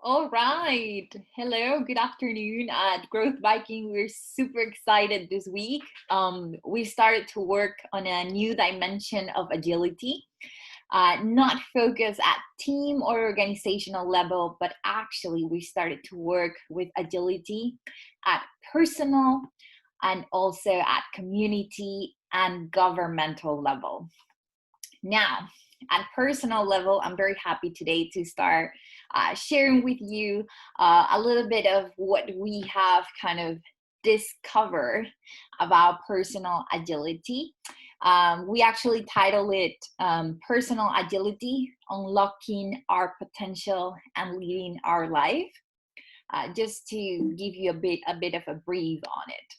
All right. Hello, good afternoon at Growth Viking. We're super excited this week. We started to work on a new dimension of agility, not focus at team or organizational level, but actually we started to work with agility at personal and also at community and governmental level. Now, at personal level, I'm very happy today to start sharing with you a little bit of what we have kind of discovered about personal agility. We actually title it Personal Agility, Unlocking Our Potential and Leading Our Life, just to give you a bit of a brief on it.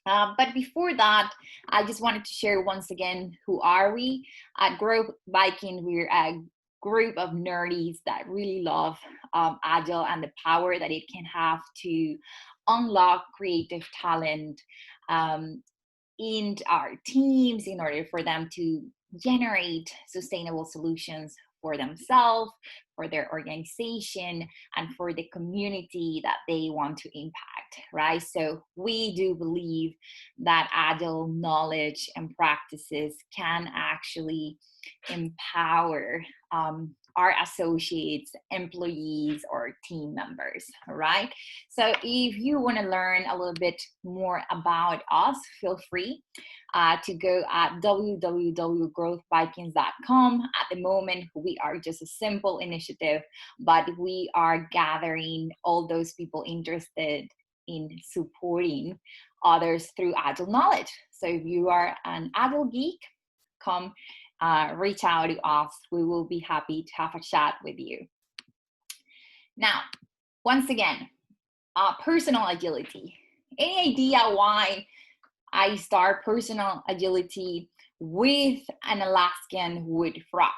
But before that, I just wanted to share once again, who are we? At Growth Viking, we're a group of nerdies that really love Agile and the power that it can have to unlock creative talent in our teams in order for them to generate sustainable solutions for themselves, for their organization, and for the community that they want to impact, right? So we do believe that agile knowledge and practices can actually empower our associates, employees, or team members, all right? So if you want to learn a little bit more about us, feel free to go at www.growthvikings.com. At the moment, we are just a simple initiative, but we are gathering all those people interested in supporting others through agile knowledge. So if you are an agile geek, come reach out to us. We will be happy to have a chat with you. Now, once again, personal agility. Any idea why I start personal agility with an Alaskan wood frog?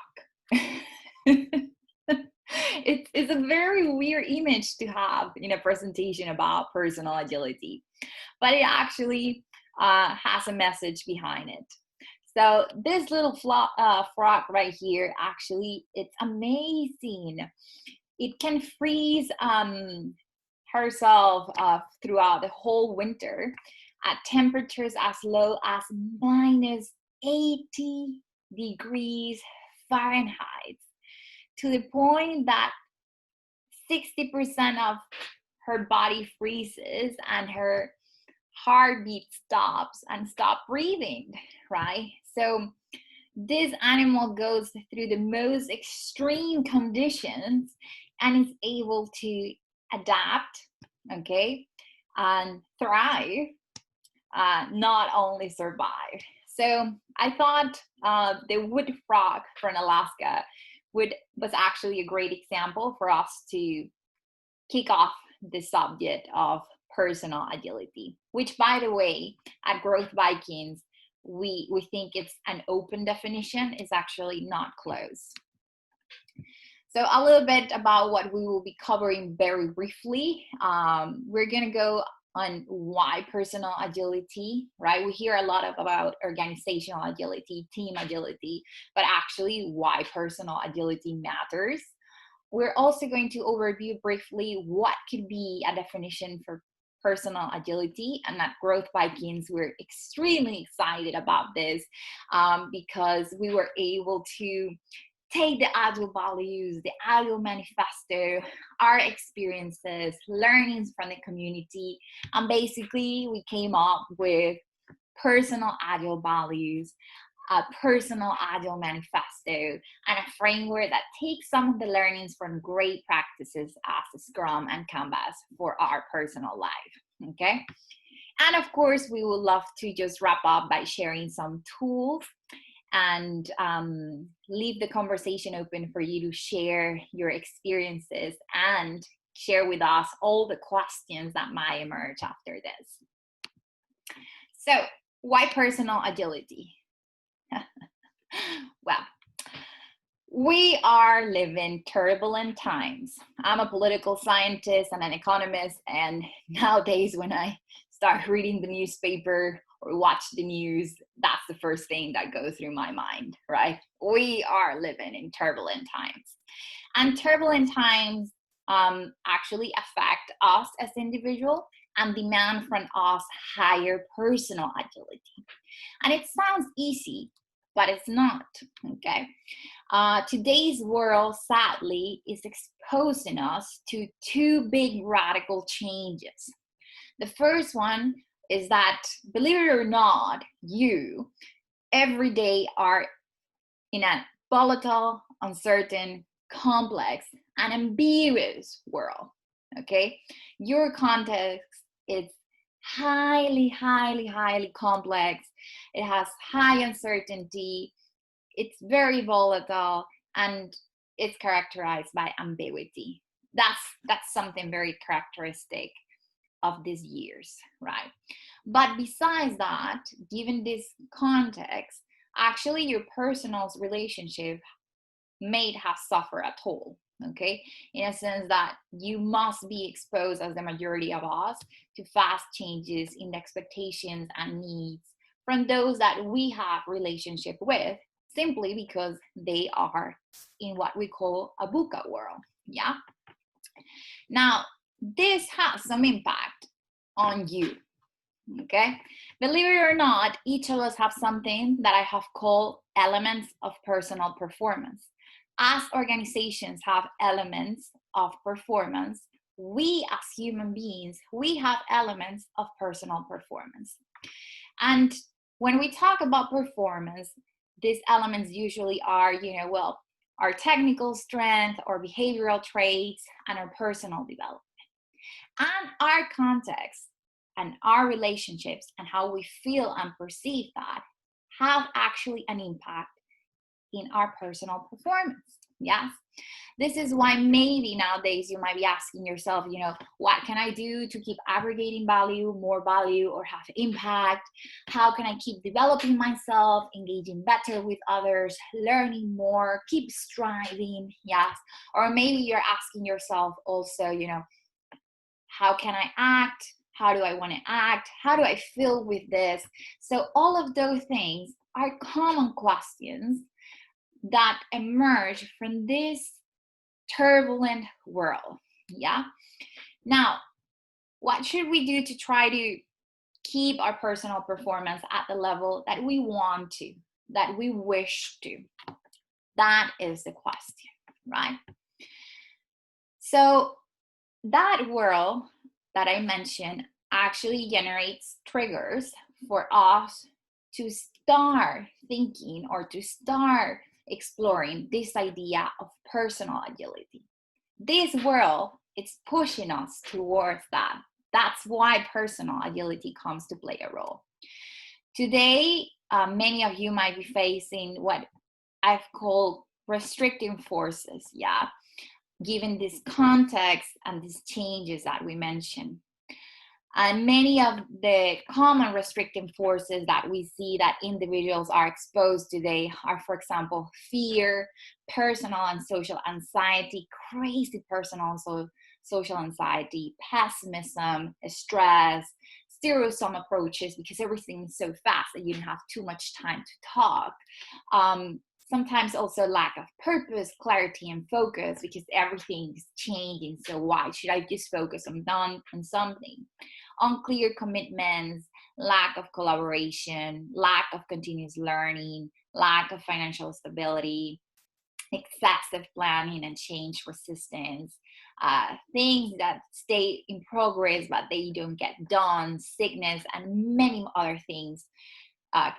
It's a very weird image to have in a presentation about personal agility, but it actually has a message behind it. So this little frog right here, actually, it's amazing. It can freeze herself throughout the whole winter at temperatures as low as minus 80 degrees Fahrenheit, to the point that 60% of her body freezes and her heartbeat stops and stop breathing, right? So this animal goes through the most extreme conditions and is able to adapt, okay, and thrive, not only survive. So I thought the wood frog from Alaska was actually a great example for us to kick off the subject of personal agility, which, by the way, at Growth Vikings, we think it's an open definition. It's actually not closed. So a little bit about what we will be covering very briefly. We're going to go on why personal agility, right? We hear a lot about organizational agility, team agility, but actually why personal agility matters. We're also going to overview briefly what could be a definition for personal agility. And at Growth Vikings, we're extremely excited about this because we were able to take the Agile values, the Agile Manifesto, our experiences, learnings from the community, and basically we came up with personal Agile values, a personal Agile Manifesto, and a framework that takes some of the learnings from great practices as Scrum and Canvas for our personal life, okay? And of course, we would love to just wrap up by sharing some tools and leave the conversation open for you to share your experiences and share with us all the questions that might emerge after this. So, why personal agility? Well, we are living turbulent times. I'm a political scientist and an economist, and nowadays when I start reading the newspaper or watch the news, that's the first thing that goes through my mind, right? We are living in turbulent times. And turbulent times actually affect us as individuals and demand from us higher personal agility. And it sounds easy, but it's not, okay? Today's world, sadly, is exposing us to two big radical changes. The first one is that, believe it or not, you every day are in a volatile, uncertain, complex, and ambiguous world, okay? Your context is highly, highly, highly complex. It has high uncertainty. It's very volatile, and it's characterized by ambiguity. That's something very characteristic of these years, right? But besides that, given this context, actually your personal relationship may have suffered at all, okay? In a sense that you must be exposed, as the majority of us, to fast changes in the expectations and needs from those that we have relationship with, simply because they are in what we call a VUCA world, yeah? Now, this has some impact on you, okay? Believe it or not, each of us have something that I have called elements of personal performance. As organizations have elements of performance, we as human beings, we have elements of personal performance. And when we talk about performance, these elements usually are, our technical strength, our behavioral traits, and our personal development. And our context and our relationships and how we feel and perceive that have actually an impact in our personal performance. Yes. This is why maybe nowadays you might be asking yourself, what can I do to keep aggregating value, more value, or have impact? How can I keep developing myself, engaging better with others, learning more, keep striving? Yes. Or maybe you're asking yourself also, how can I act? How do I want to act? How do I feel with this? So all of those things are common questions that emerge from this turbulent world. Yeah. Now, what should we do to try to keep our personal performance at the level that we want to, that we wish to? That is the question, right? So that world that I mentioned actually generates triggers for us to start thinking or to start exploring this idea of personal agility. This world, it's pushing us towards that. That's why personal agility comes to play a role. Today, many of you might be facing what I've called restricting forces, yeah, given this context and these changes that we mentioned. And many of the common restricting forces that we see that individuals are exposed today are, for example, fear, personal and social anxiety, crazy personal and social anxiety, pessimism, stress, zero-sum approaches, because everything is so fast that you don't have too much time to talk. Sometimes also lack of purpose, clarity, and focus, because everything is changing. So why should I just focus on something? Unclear commitments, lack of collaboration, lack of continuous learning, lack of financial stability, excessive planning and change resistance, things that stay in progress but they don't get done, sickness, and many other things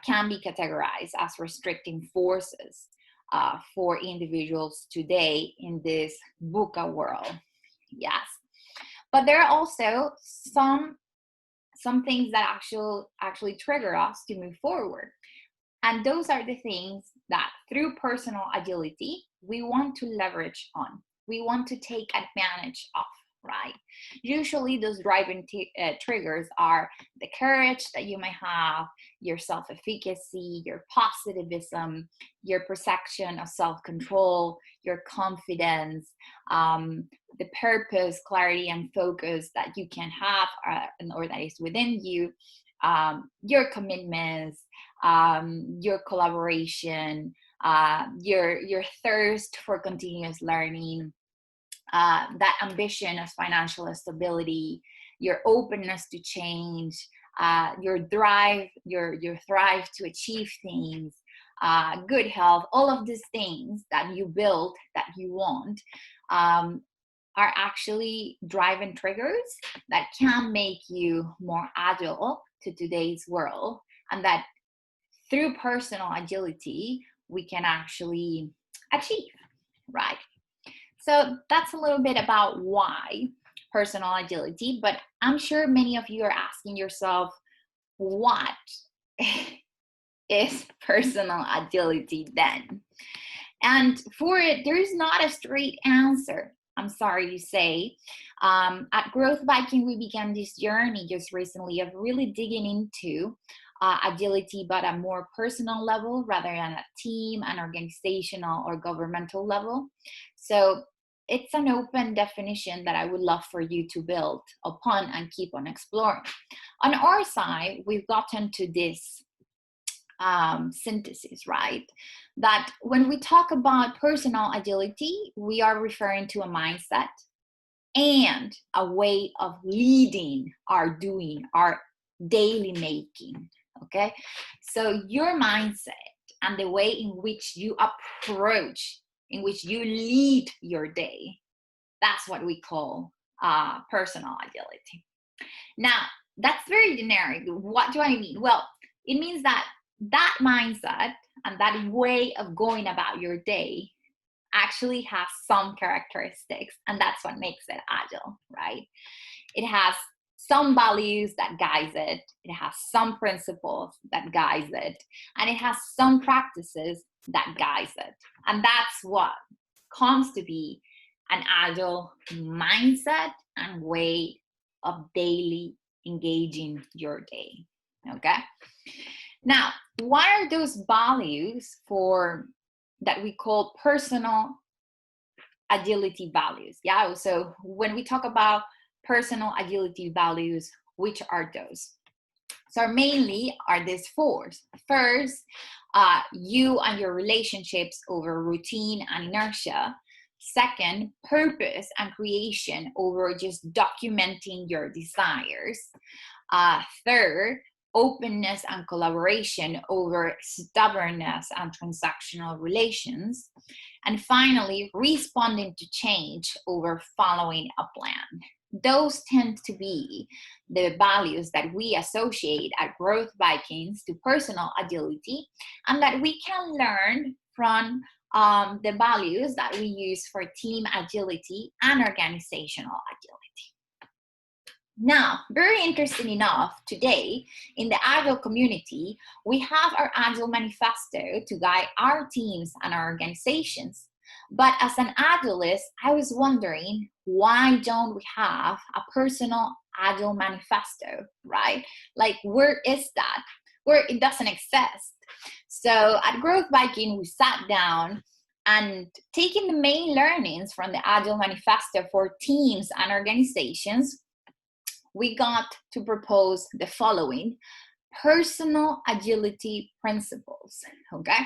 can be categorized as restricting forces for individuals today in this VUCA world. Yes. But there are also some things that actually trigger us to move forward. And those are the things that through personal agility, we want to leverage on. We want to take advantage of, right? Usually those driving triggers are the courage that you may have, your self-efficacy, your positivism, your perception of self-control, your confidence, the purpose, clarity, and focus that you can have or that is within you, your commitments, your collaboration, your thirst for continuous learning, that ambition of financial stability, your openness to change, your drive, your thrive to achieve things, good health, all of these things that you build, that you want, are actually driving triggers that can make you more agile to today's world, and that through personal agility we can actually achieve, right? So that's a little bit about why personal agility, but I'm sure many of you are asking yourself, what is personal agility then? And for it, there is not a straight answer, I'm sorry to say. At Growth Viking, we began this journey just recently of really digging into agility, but at a more personal level rather than a team, an organizational or governmental level. So it's an open definition that I would love for you to build upon and keep on exploring. On our side, we've gotten to this synthesis, right? That when we talk about personal agility, we are referring to a mindset and a way of leading our doing, our daily making, okay? So your mindset and the way in which you approach, in which you lead your day, that's what we call personal agility. Now, that's very generic. What do I mean? Well, it means that mindset and that way of going about your day actually has some characteristics, and that's what makes it agile, right? It has some values that guides it, it has some principles that guides it, and it has some practices that guides it. And that's what comes to be an agile mindset and way of daily engaging your day, okay? Now, what are those values for that we call personal agility values? Yeah, so when we talk about personal agility values, which are those? So mainly are these four. First, you and your relationships over routine and inertia. Second, purpose and creation over just documenting your desires. Third, openness and collaboration over stubbornness and transactional relations. And finally, responding to change over following a plan. Those tend to be the values that we associate at Growth Vikings to personal agility, and that we can learn from the values that we use for team agility and organizational agility. Now, very interesting enough, today in the Agile community, we have our Agile Manifesto to guide our teams and our organizations. But as an Agilist, I was wondering, why don't we have a personal Agile Manifesto, right? Like, where is that? Where it doesn't exist. So at Growth Viking, we sat down and taking the main learnings from the Agile Manifesto for teams and organizations, we got to propose the following personal agility principles, okay?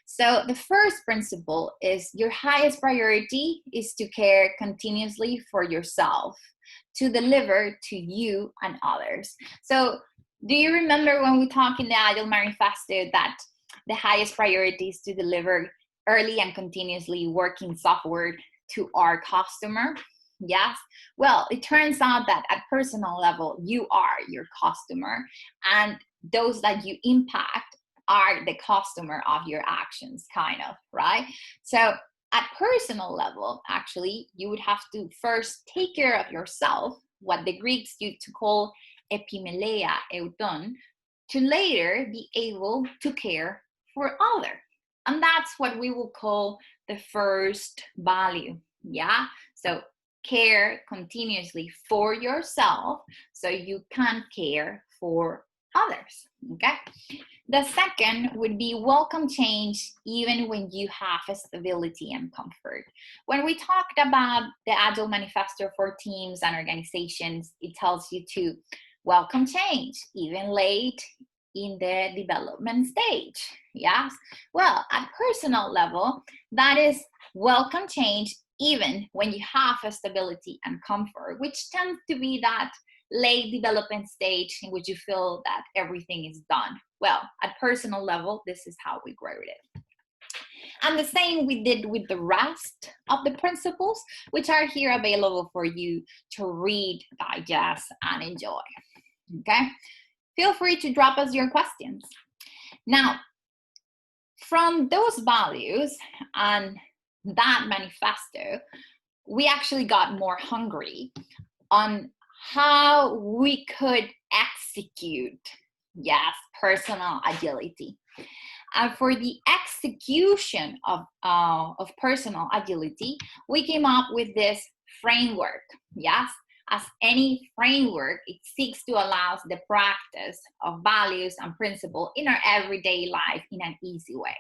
So the first principle is your highest priority is to care continuously for yourself, to deliver to you and others. So do you remember when we talked in the Agile Manifesto that the highest priority is to deliver early and continuously working software to our customer? Yes. Well, it turns out that at personal level, you are your customer, and those that you impact are the customer of your actions, kind of, right? So at personal level, actually, you would have to first take care of yourself, what the Greeks used to call epimeleia euton, to later be able to care for others. And that's what we will call the first value, yeah? So care continuously for yourself so you can care for others, okay? The second would be welcome change even when you have stability and comfort. When we talked about the Agile Manifesto for teams and organizations, it tells you to welcome change even late in the development stage, yes? Well, at personal level, that is welcome change even when you have a stability and comfort, which tends to be that late development stage in which you feel that everything is done. Well, at personal level, this is how we grow it. And the same we did with the rest of the principles, which are here available for you to read, digest, and enjoy. Okay? Feel free to drop us your questions. Now, from those values and that manifesto, we actually got more hungry on how we could execute, yes, personal agility. And for the execution of personal agility, we came up with this framework, yes? As any framework, it seeks to allow the practice of values and principles in our everyday life in an easy way.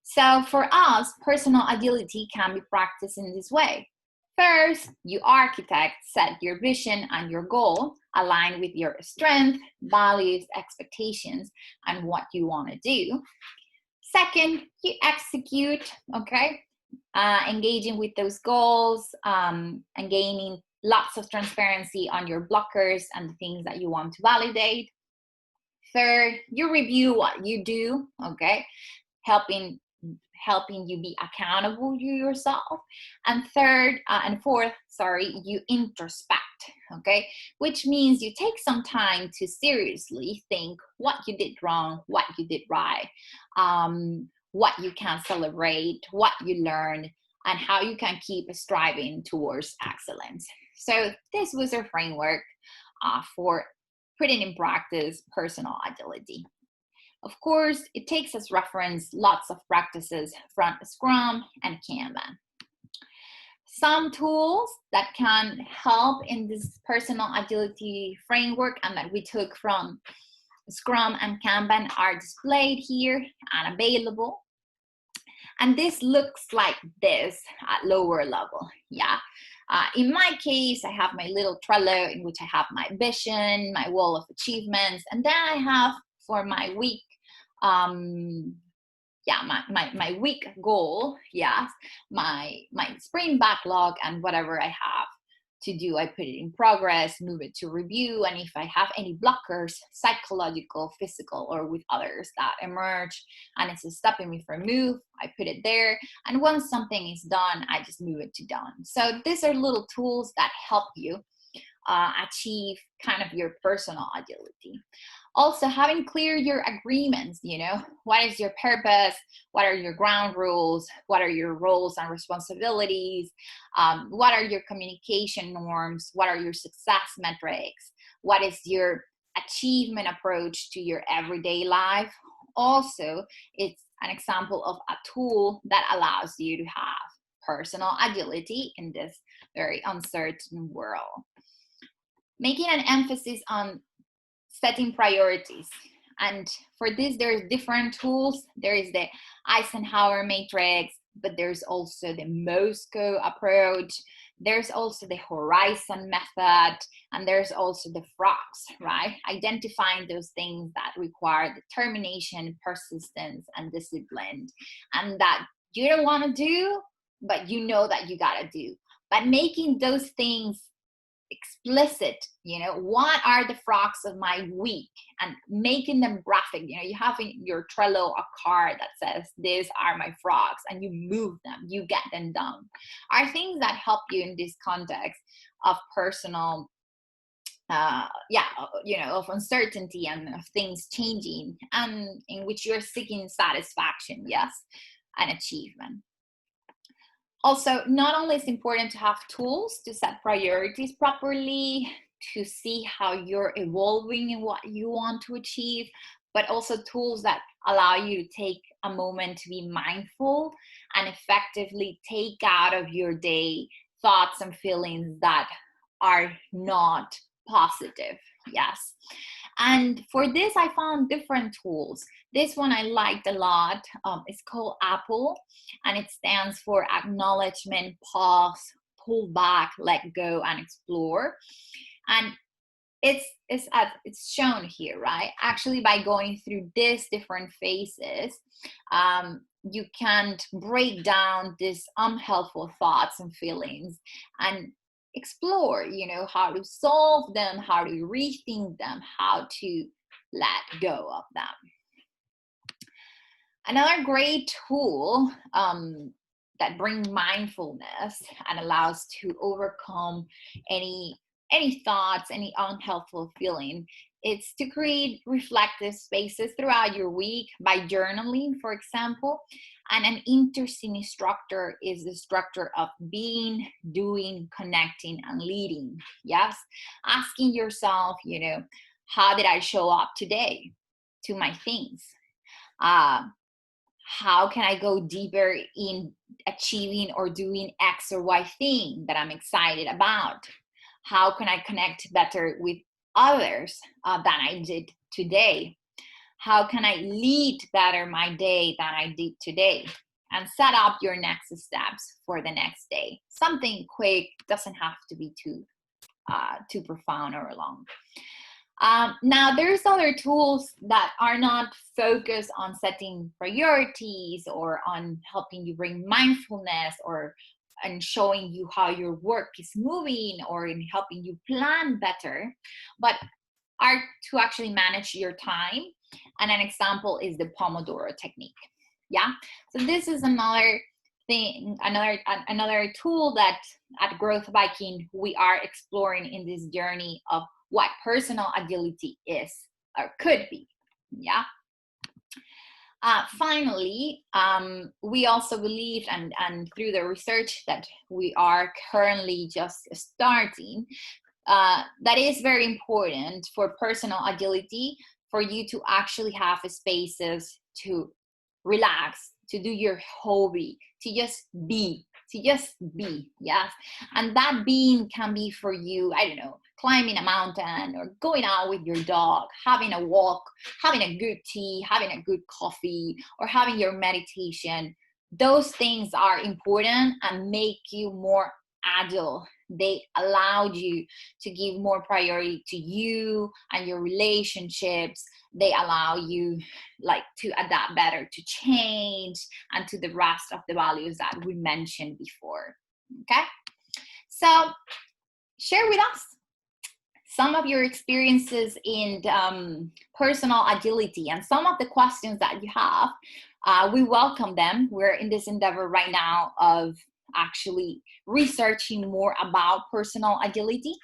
So for us, personal agility can be practiced in this way. First, you architect set your vision and your goal aligned with your strength, values, expectations, and what you want to do. Second, you execute, okay? Engaging with those goals and gaining lots of transparency on your blockers and the things that you want to validate. Third, you review what you do, okay? Helping you be accountable to yourself. And fourth, you introspect, okay? Which means you take some time to seriously think what you did wrong, what you did right, what you can celebrate, what you learned, and how you can keep striving towards excellence. So this was our framework for putting in practice personal agility. Of course, it takes as reference lots of practices from Scrum and Kanban. Some tools that can help in this personal agility framework and that we took from Scrum and Kanban are displayed here and available. And this looks like this at lower level, yeah. In my case, I have my little Trello in which I have my vision, my wall of achievements, and then I have for my week, my week goal, yes, my sprint backlog and whatever I have to do, I put it in progress, move it to review, and if I have any blockers, psychological, physical, or with others that emerge and it's stopping me from move, I put it there, and once something is done, I just move it to done. So these are little tools that help you achieve kind of your personal agility. Also, having clear your agreements, what is your purpose, what are your ground rules, what are your roles and responsibilities, what are your communication norms, what are your success metrics, what is your achievement approach to your everyday life. Also, it's an example of a tool that allows you to have personal agility in this very uncertain world. Making an emphasis on setting priorities. And for this, there's different tools. There is the Eisenhower matrix, but there's also the Moscow approach. There's also the Horizon method, and there's also the frogs, right? Identifying those things that require determination, persistence, and discipline, and that you don't want to do, but you know that you gotta do. But making those things explicit, what are the frogs of my week, and making them graphic. You have in your Trello a card that says these are my frogs, and you move them, you get them done, are things that help you in this context of personal of uncertainty and of things changing, and in which you're seeking satisfaction, yes, and achievement. Also, not only is it important to have tools to set priorities properly, to see how you're evolving in what you want to achieve, but also tools that allow you to take a moment to be mindful and effectively take out of your day thoughts and feelings that are not positive. Yes. And for this, I found different tools. This one I liked a lot. It's called Apple, and it stands for Acknowledgement, Pause, Pull Back, Let Go, and Explore. And it's shown here, right? Actually, by going through these different phases, you can't break down these unhelpful thoughts and feelings and explore, how to solve them, how to rethink them, how to let go of them. Another great tool that brings mindfulness and allows to overcome any thoughts, any unhelpful feeling, it's to create reflective spaces throughout your week by journaling, for example. And an interesting structure is the structure of being, doing, connecting, and leading. Yes, asking yourself, how did I show up today to my things? How can I go deeper in achieving or doing X or Y thing that I'm excited about? How can I connect better with others than I did today? How can I lead better my day than I did today? And set up your next steps for the next day. Something quick, doesn't have to be too profound or long. Now, there's other tools that are not focused on setting priorities or on helping you bring mindfulness or and showing you how your work is moving or in helping you plan better, but are to actually manage your time. And an example is the Pomodoro technique. Yeah, so this is another thing, another tool that at Growth Viking we are exploring in this journey of what personal agility is or could be. Yeah. Finally, we also believe, and through the research that we are currently just starting, that is very important for personal agility for you to actually have spaces to relax, to do your hobby, to just be. Yes. And that being can be for you, I don't know, climbing a mountain or going out with your dog, having a walk, having a good tea, having a good coffee, or having your meditation. Those things are important and make you more agile. They allowed you to give more priority to you and your relationships. They allow you to adapt better to change and to the rest of the values that we mentioned before. Okay, so share with us some of your experiences in personal agility and some of the questions that you have. We welcome them. We're in this endeavor right now of actually researching more about personal agility.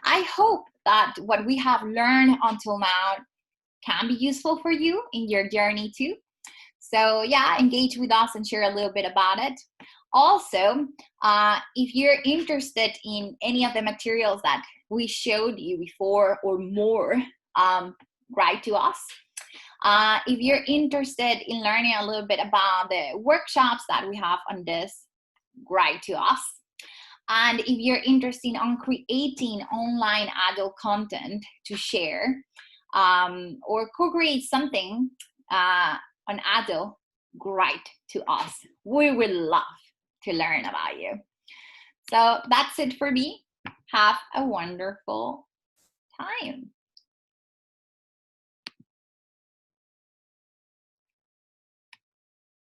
I hope that what we have learned until now can be useful for you in your journey too. So yeah, engage with us and share a little bit about it. Also, if you're interested in any of the materials that we showed you before or more, write to us. If you're interested in learning a little bit about the workshops that we have on this, write to us. And if you're interested in creating online adult content to share or co-create something on adult, write to us. We will love to learn about you. So that's it for me. Have a wonderful time.